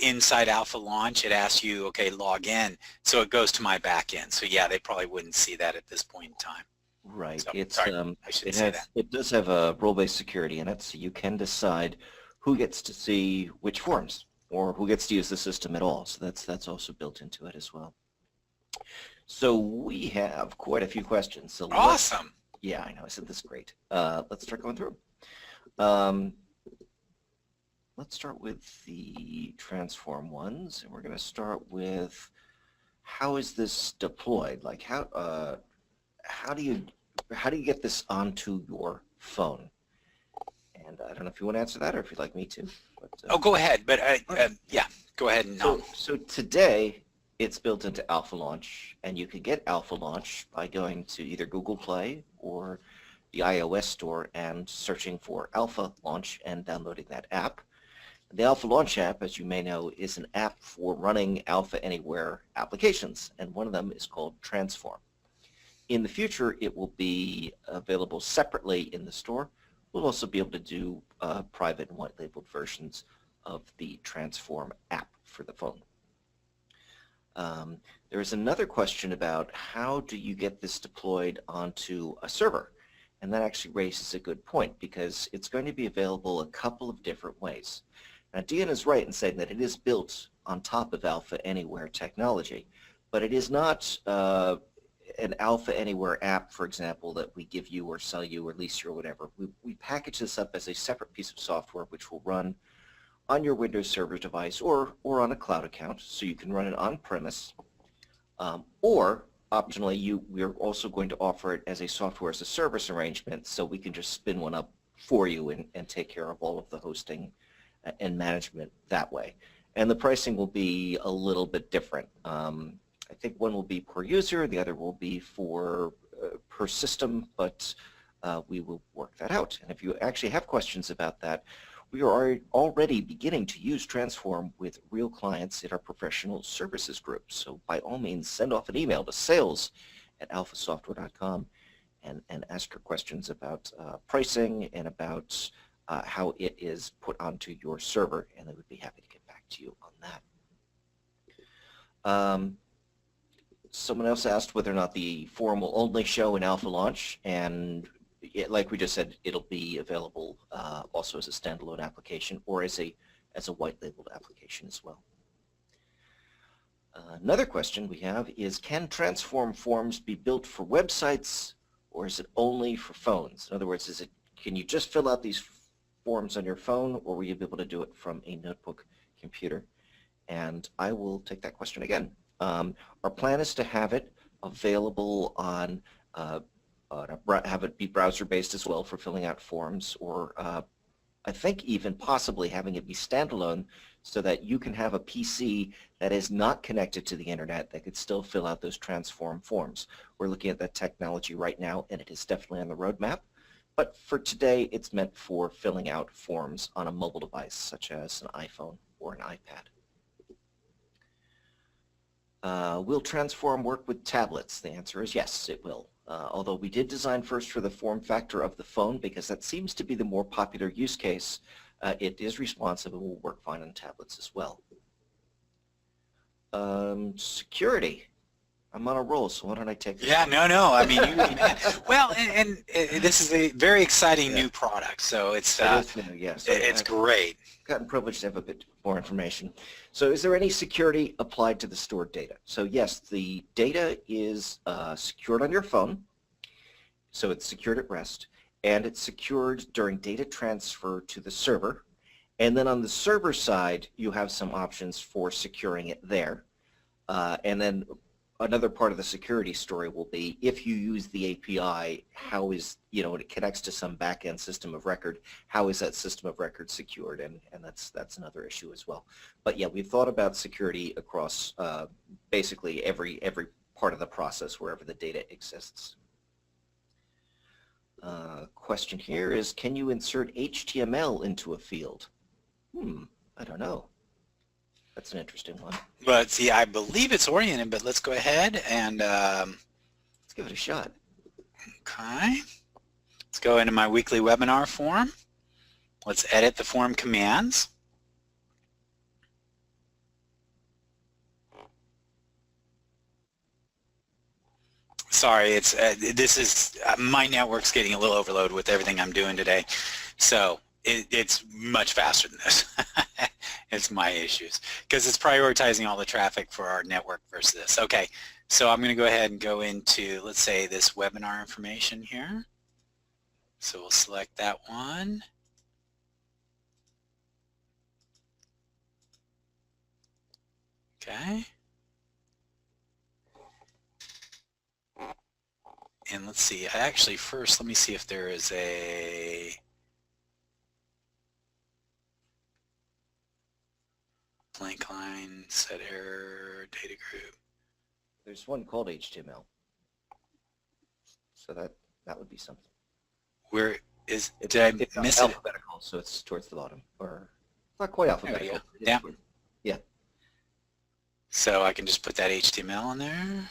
inside Alpha Launch, it asks you, okay, log in, so it goes to my back end. So yeah, they probably wouldn't see that at this point in time. Right. So, It's sorry, I shouldn't say that. it does have a role-based security in it, so you can decide who gets to see which forms or who gets to use the system at all. So that's also built into it as well. So we have quite a few questions. So awesome. Yeah, I know. I said this is great. Let's start going through. Let's start with the TransForm ones, and we're going to start with, how is this deployed? Like, how do you get this onto your phone? And I don't know if you want to answer that or if you'd like me to. But, oh, go ahead. But yeah, go ahead. And so today it's built into Alpha Launch, and you can get Alpha Launch by going to either Google Play or the iOS store and searching for Alpha Launch and downloading that app. The Alpha Launch app, as you may know, is an app for running Alpha Anywhere applications, and one of them is called TransForm. In the future, it will be available separately in the store. We'll also be able to do private and white-labeled versions of the TransForm app for the phone. There is another question about how do you get this deployed onto a server? And that actually raises a good point, because it's going to be available a couple of different ways. Now, Dion is right in saying that it is built on top of Alpha Anywhere technology, but it is not an Alpha Anywhere app, for example, that we give you or sell you or lease you or whatever. We package this up as a separate piece of software which will run on your Windows Server device or on a cloud account, so you can run it on-premise, or optionally, we're also going to offer it as a software as a service arrangement, so we can just spin one up for you and take care of all of the hosting and management that way. And the pricing will be a little bit different. I think one will be per user, the other will be for per system, but we will work that out. And if you actually have questions about that, we are already beginning to use TransForm with real clients in our professional services group. So by all means, send off an email to sales@alphasoftware.com and ask your questions about pricing and about how it is put onto your server, and they would be happy to get back to you on that. Someone else asked whether or not the form will only show in Alpha Launch, and like we just said, it'll be available also as a standalone application or as a white-labeled application as well. Another question we have is, can TransForm forms be built for websites, or is it only for phones? In other words, can you just fill out these forms on your phone, or will you be able to do it from a notebook computer? And I will take that question again. Our plan is to have it available on, have it be browser-based as well for filling out forms, or I think even possibly having it be standalone so that you can have a PC that is not connected to the internet that could still fill out those TransForm forms. We're looking at that technology right now, and it is definitely on the roadmap. But for today, it's meant for filling out forms on a mobile device, such as an iPhone or an iPad. Will TransForm work with tablets? The answer is yes, it will. Although we did design first for the form factor of the phone because that seems to be the more popular use case, it is responsive and will work fine on tablets as well. Security. I'm on a roll, so why don't I take this? Yeah, no. I mean, well, and this is a very exciting new product, so it's new, yes. it's great. Gotten privileged to have a bit more information. So is there any security applied to the stored data? So yes, the data is secured on your phone, so it's secured at rest, and it's secured during data transfer to the server. And then on the server side, you have some options for securing it there. And then another part of the security story will be if you use the API, how is, when it connects to some back-end system of record, how is that system of record secured? And that's another issue as well. But yeah, we've thought about security across basically every part of the process wherever the data exists. Question here is, can you insert HTML into a field? I don't know. That's an interesting one. But see, I believe it's oriented, but let's go ahead and let's give it a shot. Okay. Let's go into my weekly webinar form. Let's edit the form commands. Sorry, it's this is my network's getting a little overloaded with everything I'm doing today, so it's much faster than this. It's my issues because it's prioritizing all the traffic for our network versus this. Okay, so I'm going to go ahead and go into, let's say, this webinar information here. So we'll select that one. Okay. And let's see, actually first let me see if there is a blank line, set error, data group. There's one called HTML. So that would be something. Where is, did I miss it? Alphabetical, so it's towards the bottom. Or not quite alphabetical. Yeah. Yeah. So I can just put that HTML in there.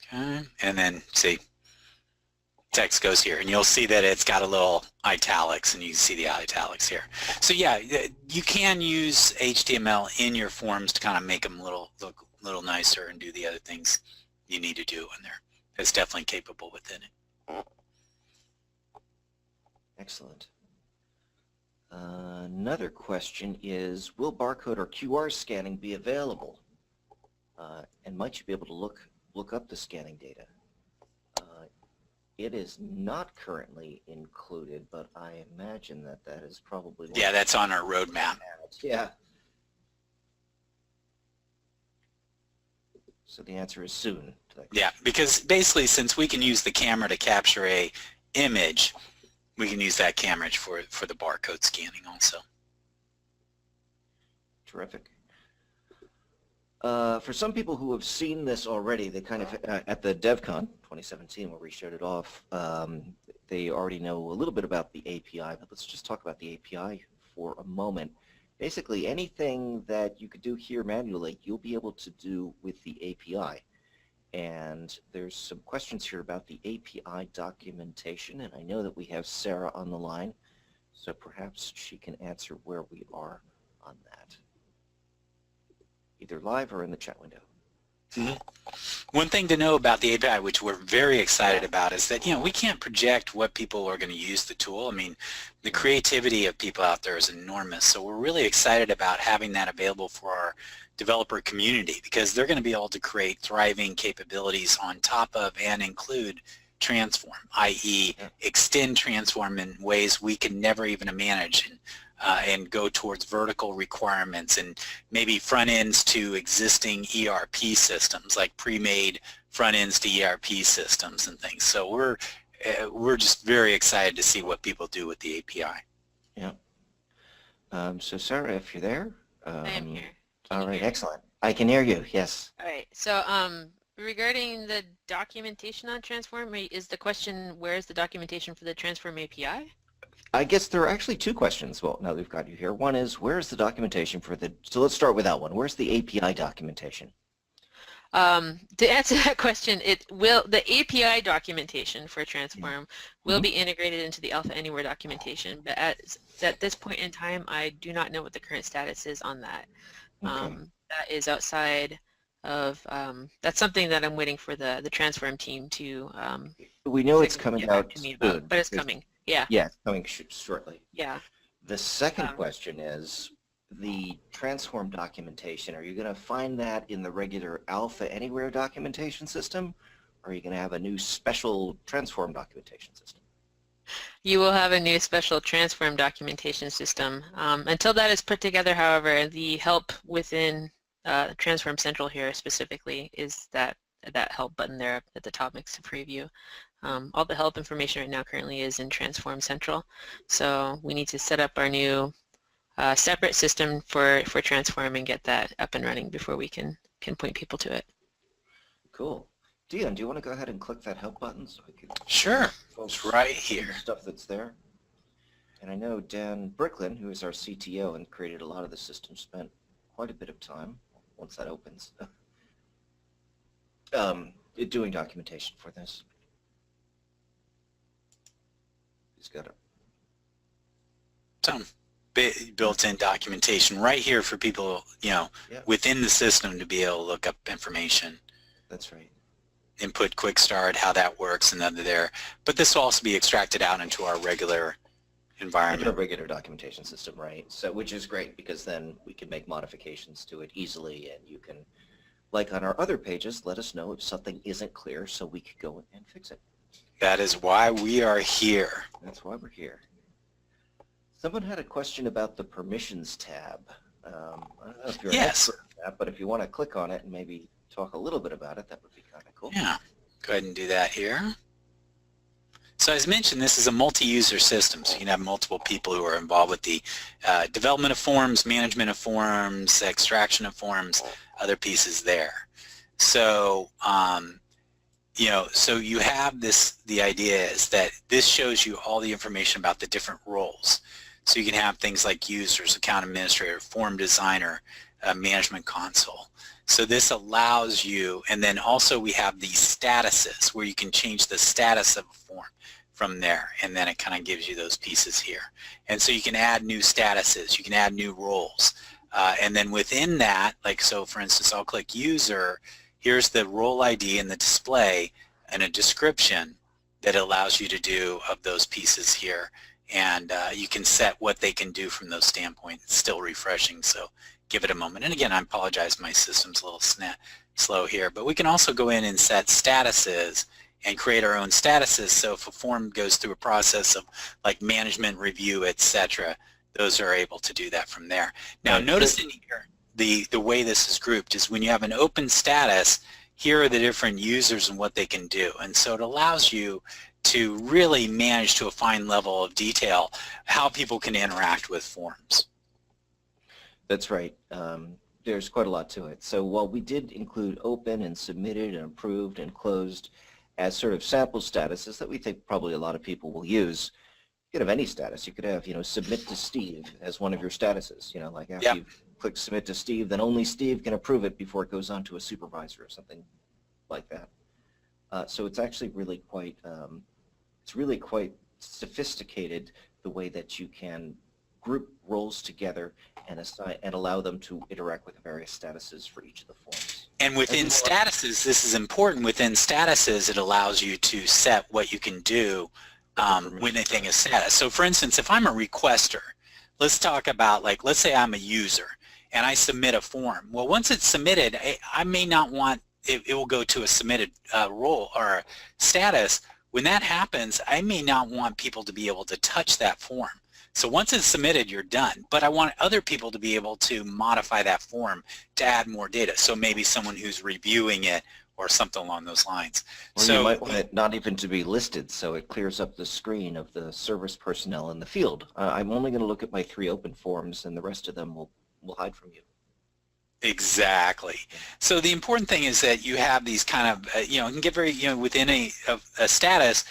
Okay, and then see, text goes here, and you'll see that it's got a little italics, and you can see the italics here. So yeah, you can use HTML in your forms to kind of make them look a little nicer and do the other things you need to do in there. It's definitely capable within it. Excellent. Another question is, will barcode or QR scanning be available? And might you be able to look up the scanning data? It is not currently included, but I imagine that is probably... Yeah, that's on our roadmap. Yeah. So the answer is soon. Yeah, because basically since we can use the camera to capture a image, we can use that camera for the barcode scanning also. Terrific. For some people who have seen this already, they kind of, at the DevCon 2017 where we showed it off, they already know a little bit about the API, but let's just talk about the API for a moment. Basically, anything that you could do here manually, you'll be able to do with the API. And there's some questions here about the API documentation, and I know that we have Sarah on the line, so perhaps she can answer where we are on that, either live or in the chat window. Mm-hmm. One thing to know about the API, which we're very excited about, is that we can't project what people are going to use the tool. I mean, the creativity of people out there is enormous, so we're really excited about having that available for our developer community because they're going to be able to create thriving capabilities on top of and include TransForm, i.e. extend TransForm in ways we can never even imagine. And go towards vertical requirements and maybe front ends to existing ERP systems, like pre-made front ends to ERP systems and things. So we're just very excited to see what people do with the API. Yeah. So Sarah, if you're there. I am here. All right, excellent. I can hear you, yes. All right, so regarding the documentation on TransForm, is the question where is the documentation for the TransForm API? I guess there are actually two questions. Well, now we've got you here. One is, where's the documentation for the, so let's start with that one. Where's the API documentation? To answer that question, the API documentation for TransForm will be integrated into the Alpha Anywhere documentation, but at this point in time, I do not know what the current status is on that. Okay. That is outside of, that's something that I'm waiting for the TransForm team to We know it's coming out to me about, soon. but it's coming. Yeah. Yeah, it's coming shortly. Yeah. The second question is, the TransForm documentation, are you going to find that in the regular Alpha Anywhere documentation system, or are you going to have a new special TransForm documentation system? You will have a new special TransForm documentation system. Until that is put together, however, the help within TransForm Central here specifically is that help button there at the top next to preview. All the help information right now currently is in TransForm Central, so we need to set up our new separate system for TransForm and get that up and running before we can point people to it. Cool. Dion, do you want to go ahead and click that help button so I can Sure. It's right here. stuff that's there? And I know Dan Bricklin, who is our CTO and created a lot of the system, spent quite a bit of time, once that opens, doing documentation for this. He's got Some built-in documentation right here for people, within the system to be able to look up information. That's right. Input QuickStart, how that works, and under there. But this will also be extracted out into our regular environment. Our regular documentation system, right? So, which is great because then we can make modifications to it easily, and you can, like on our other pages, let us know if something isn't clear so we could go and fix it. That is why we are here. That's why we're here. Someone had a question about the permissions tab. I don't know if you're an expert in that, but if you want to click on it and maybe talk a little bit about it, that would be kind of cool. Yeah, go ahead and do that here. So as mentioned, this is a multi-user system, so you can have multiple people who are involved with the development of forms, management of forms, extraction of forms, other pieces there. So, so you have this, the idea is that this shows you all the information about the different roles. So you can have things like users, account administrator, form designer, management console. So this allows you, and then also we have the statuses where you can change the status of a form from there, and then it kind of gives you those pieces here. And so you can add new statuses, you can add new roles. And then within that, like so for instance, I'll click user, here's the role ID in the display and a description that allows you to do of those pieces here. And you can set what they can do from those standpoints. It's still refreshing, so give it a moment. And again, I apologize, my system's a little slow here, but we can also go in and set statuses and create our own statuses. So if a form goes through a process of like management review, etc., those are able to do that from there. Now notice in here, the way this is grouped is when you have an open status, here are the different users and what they can do. And so it allows you to really manage to a fine level of detail how people can interact with forms. That's right. There's quite a lot to it. So while we did include open and submitted and approved and closed as sort of sample statuses that we think probably a lot of people will use, you could have any status. You could have, submit to Steve as one of your statuses, like after you click submit to Steve, then only Steve can approve it before it goes on to a supervisor or something like that. So it's actually really quite, sophisticated the way that you can group roles together and assign and allow them to interact with the various statuses for each of the forms. And within statuses, this is important. Within statuses, it allows you to set what you can do when anything is status. So for instance, if I'm a requester, let's talk about, like, let's say I'm a user and I submit a form. Well, once it's submitted, I may not want, it will go to a submitted role or status. When that happens, I may not want people to be able to touch that form. So once it's submitted, you're done. But I want other people to be able to modify that form to add more data. So maybe someone who's reviewing it or something along those lines. Or so you might want it not even to be listed, so it clears up the screen of the service personnel in the field. I'm only going to look at my 3 open forms, and the rest of them will hide from you. Exactly. So the important thing is that you have these kind of, you know, you can get very, you know, within a status,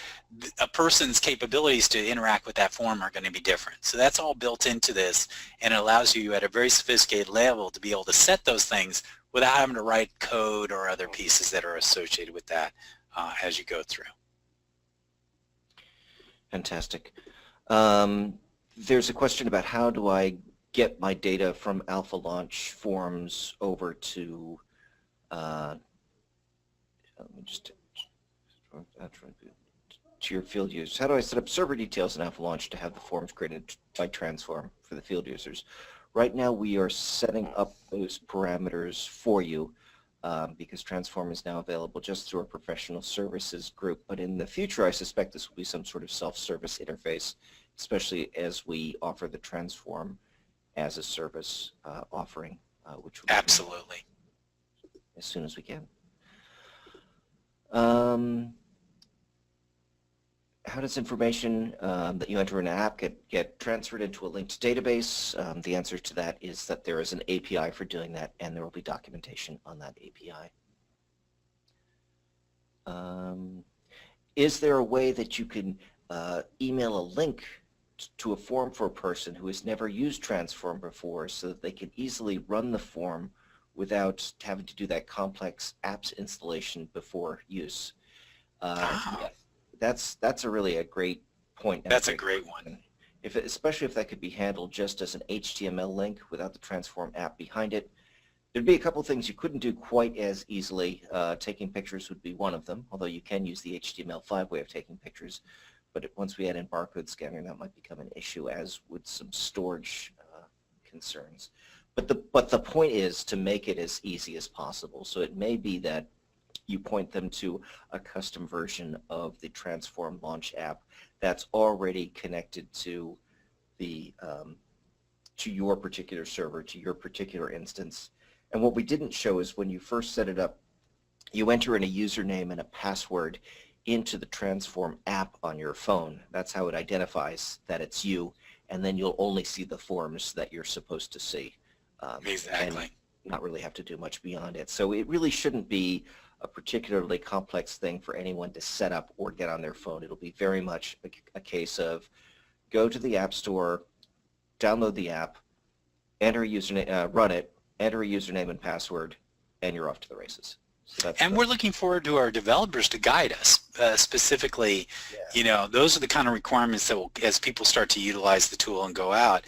a person's capabilities to interact with that form are going to be different. So that's all built into this, and it allows you at a very sophisticated level to be able to set those things without having to write code or other pieces that are associated with that as you go through. Fantastic. There's a question about how do I get my data from alpha launch forms over to let me just to your field users. How do I set up server details in alpha launch to have the forms created by TransForm for the field users? Right now we are setting up those parameters for you because TransForm is now available just through our professional services group, but in the future I suspect this will be some sort of self-service interface, especially as we offer the TransForm as a service offering, which will Absolutely. as soon as we can. How does information that you enter in an app get transferred into a linked database? The answer to that is that there is an API for doing that, and there will be documentation on that API. Is there a way that you can email a link to a form for a person who has never used TransForm before so that they can easily run the form without having to do that complex apps installation before use? Yeah, that's a really a great point. That's a great one. Especially if that could be handled just as an HTML link without the TransForm app behind it. There'd be a couple things you couldn't do quite as easily. Taking pictures would be one of them, although you can use the HTML5 way of taking pictures. But once we add in barcode scanner, that might become an issue, as would some storage concerns. But the point is to make it as easy as possible. So it may be that you point them to a custom version of the TransForm Launch app that's already connected to the to your particular server, to your particular instance. And what we didn't show is when you first set it up, you enter in a username and a password into the TransForm app on your phone. That's how it identifies that it's you, and then you'll only see the forms that you're supposed to see. Exactly. And not really have to do much beyond it. So it really shouldn't be a particularly complex thing for anyone to set up or get on their phone. It'll be very much a case of go to the App Store, download the app, enter a username, run it, enter a username and password, and you're off to the races. So and we're looking forward to our developers to guide us. Specifically, you know, those are the kind of requirements that will, as people start to utilize the tool and go out,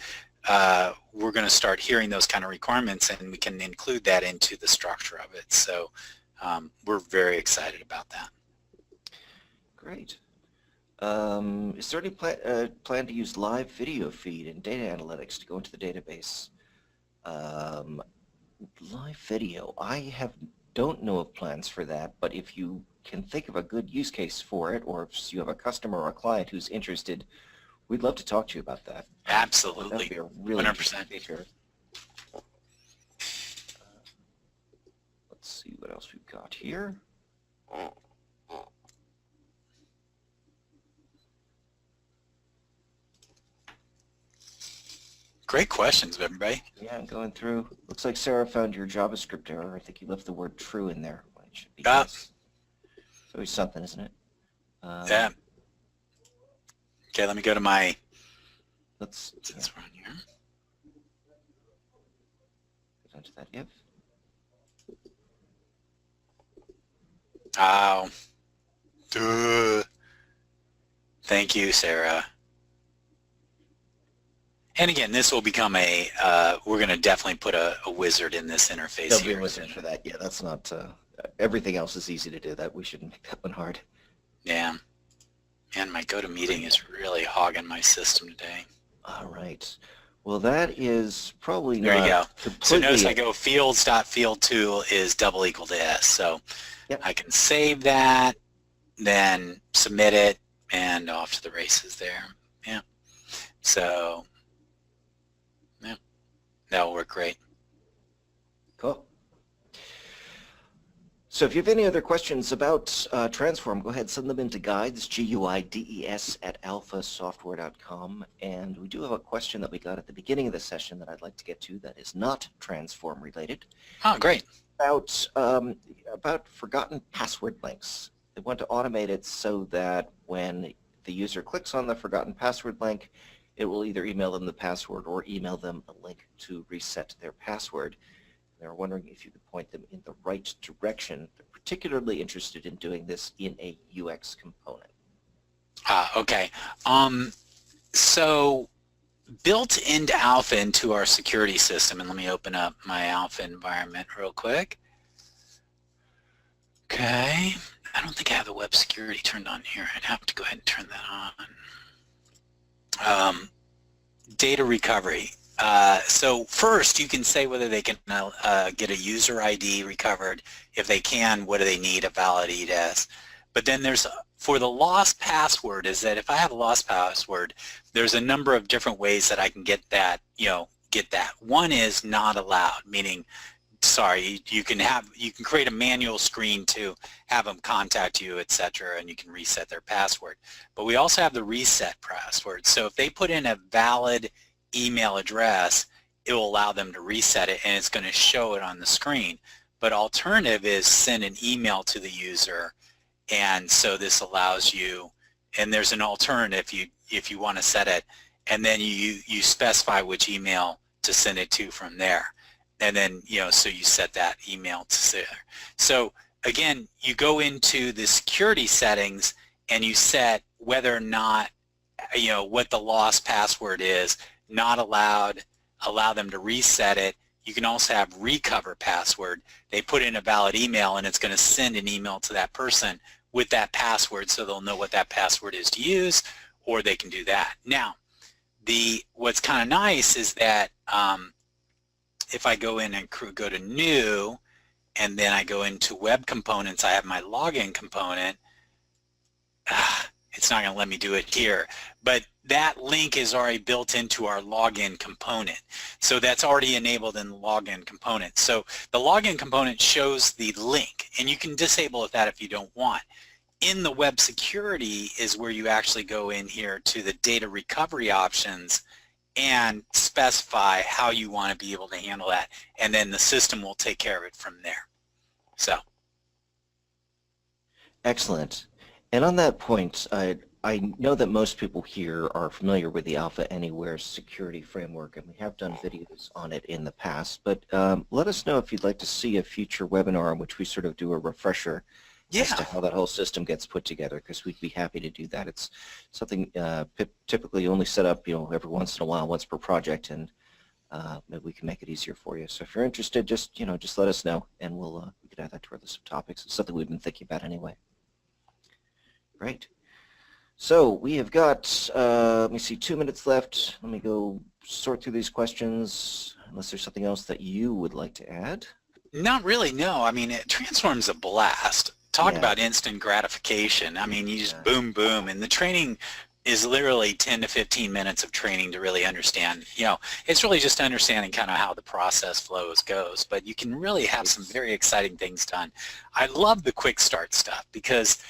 we're going to start hearing those kind of requirements, and we can include that into the structure of it. So we're very excited about that. Great. Is there any plan to use live video feed and data analytics to go into the database? Live video, I don't know of plans for that, but if you can think of a good use case for it, or if you have a customer or a client who's interested, we'd love to talk to you about that. Absolutely. That'd be a really 100%. feature. Let's see what else we've got here. Great questions, everybody. Yeah, I'm going through. Looks like Sarah found your JavaScript error. I think you left the word true in there. It should be yes. It's always something, isn't it? Yeah. Okay, let me go to my. Since we're on here. Go down to that if. Oh. Duh. Thank you, Sarah. And again, this will become a, we're going to definitely put a wizard in this interface There'll here. be a wizard for that. Yeah, that's not, everything else is easy to do. That we shouldn't make that one hard. Yeah. And my GoToMeeting is really hogging my system today. All right. Well, that is probably there not you go. completely... So notice I go fields.field2 is double equal to S. So yep. I can save that, then submit it, and off to the races there. Yeah. So... yeah, that'll work great. Cool. So if you have any other questions about TransForm, go ahead and send them into guides, Guides at alphasoftware.com. And we do have a question that we got at the beginning of the session that I'd like to get to that is not TransForm related. Oh, great. About forgotten password links. They want to automate it so that when the user clicks on the forgotten password link, it will either email them the password or email them a link to reset their password. They're wondering if you could point them in the right direction. They're particularly interested in doing this in a UX component. Okay. So built into Alpha into our security system, and let me open up my Alpha environment real quick. Okay. I don't think I have the web security turned on here. I'd have to go ahead and turn that on. Data recovery. So first, you can say whether they can get a user ID recovered. If they can, what do they need a valid EDS? But then there's, for the lost password, is that if I have a lost password, there's a number of different ways that I can get that, get that. One is not allowed, meaning, sorry, you can create a manual screen to have them contact you, etc., and you can reset their password. But we also have the reset password. So if they put in a valid email address, it will allow them to reset it, and it's going to show it on the screen. But alternative is send an email to the user, and so this allows you, and there's an alternative if you want to set it, and then you specify which email to send it to from there, and then so you set that email to there. So again, you go into the security settings and you set whether or not what the lost password is. Not allowed, allow them to reset it. You can also have recover password. They put in a valid email and it's going to send an email to that person with that password so they'll know what that password is to use, or they can do that. Now, what's kind of nice is that if I go in and go to new and then I go into web components, I have my login component. It's not going to let me do it here, but that link is already built into our login component. So that's already enabled in the login component. So the login component shows the link, and you can disable that if you don't want. In the web security is where you actually go in here to the data recovery options and specify how you want to be able to handle that, and then the system will take care of it from there. So. Excellent. And on that point, I know that most people here are familiar with the Alpha Anywhere security framework, and we have done videos on it in the past, but let us know if you'd like to see a future webinar in which we sort of do a refresher as to how that whole system gets put together, because we'd be happy to do that. It's something typically only set up every once in a while, once per project, and maybe we can make it easier for you. So if you're interested, just let us know, and we could add that to our list of topics. It's something we've been thinking about anyway. Great. So we have got, let me see, 2 minutes left. Let me go sort through these questions, unless there's something else that you would like to add. Not really, no. I mean, TransForm's a blast. Talk about instant gratification. I mean, you just boom, boom, and the training is literally 10 to 15 minutes of training to really understand. It's really just understanding kind of how the process goes, but you can really have some very exciting things done. I love the QuickStart stuff because,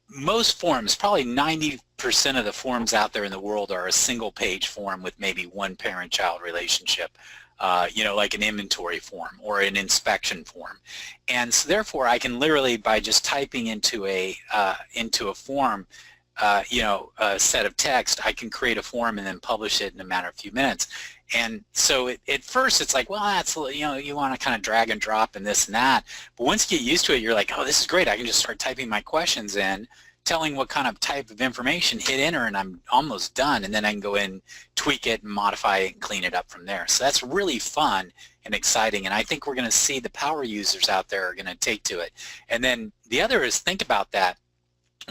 most forms, probably 90% of the forms out there in the world are a single page form with maybe one parent-child relationship, like an inventory form or an inspection form. And so therefore I can literally, by just typing into a form, a set of text, I can create a form and then publish it in a matter of a few minutes. And so at first it's like, well, that's, you want to kind of drag and drop and this and that. But once you get used to it, you're like, oh, this is great. I can just start typing my questions in, telling what kind of type of information, hit enter, and I'm almost done. And then I can go in, tweak it, and modify it, and clean it up from there. So that's really fun and exciting. And I think we're going to see the power users out there are going to take to it. And then the other is, think about that.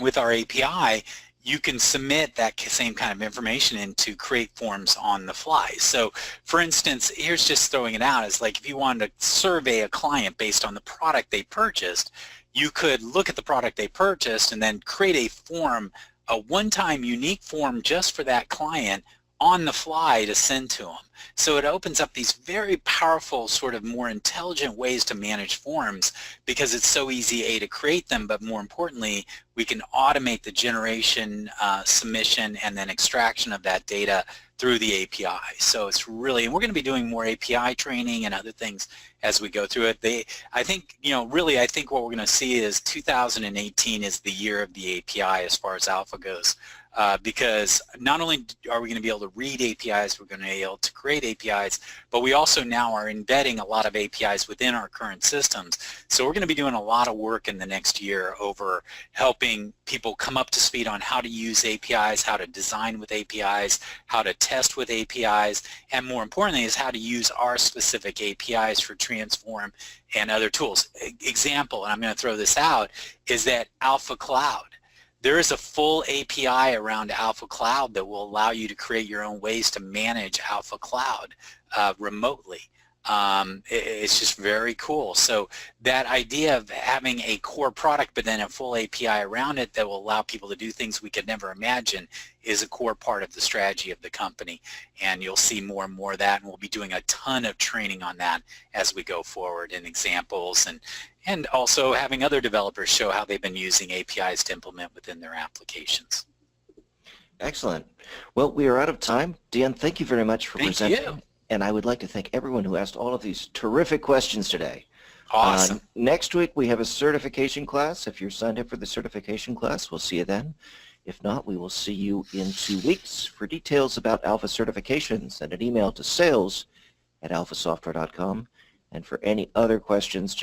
With our API, you can submit that same kind of information in to create forms on the fly. So for instance, here's just throwing it out, is like if you wanted to survey a client based on the product they purchased, you could look at the product they purchased and then create a form, a one-time unique form just for that client on the fly to send to them. So it opens up these very powerful, sort of more intelligent ways to manage forms, because it's so easy, A, to create them, but more importantly, we can automate the generation, submission, and then extraction of that data through the API. So it's really, and we're going to be doing more API training and other things as we go through it. I think, really, I think what we're going to see is 2018 is the year of the API as far as alpha goes. Because not only are we going to be able to read APIs, we're going to be able to create APIs, but we also now are embedding a lot of APIs within our current systems. So we're going to be doing a lot of work in the next year over helping people come up to speed on how to use APIs, how to design with APIs, how to test with APIs, and more importantly is how to use our specific APIs for TransForm and other tools. Example, and I'm going to throw this out, is that Alpha Cloud. There is a full API around Alpha Cloud that will allow you to create your own ways to manage Alpha Cloud remotely. It's just very cool. So that idea of having a core product but then a full API around it that will allow people to do things we could never imagine is a core part of the strategy of the company. And you'll see more and more of that, and we'll be doing a ton of training on that as we go forward, and examples, and also having other developers show how they've been using APIs to implement within their applications. Excellent. Well, we are out of time. Dion, thank you very much for presenting. Thank you. And I would like to thank everyone who asked all of these terrific questions today. Awesome. Next week we have a certification class. If you're signed up for the certification class, we'll see you then. If not, we will see you in 2 weeks. For details about Alpha certification, send an email to sales@alphasoftware.com. And for any other questions,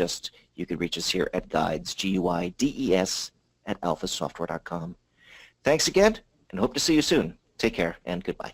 you can reach us here at guides, GUIDES, @alphasoftware.com. Thanks again, and hope to see you soon. Take care, and goodbye.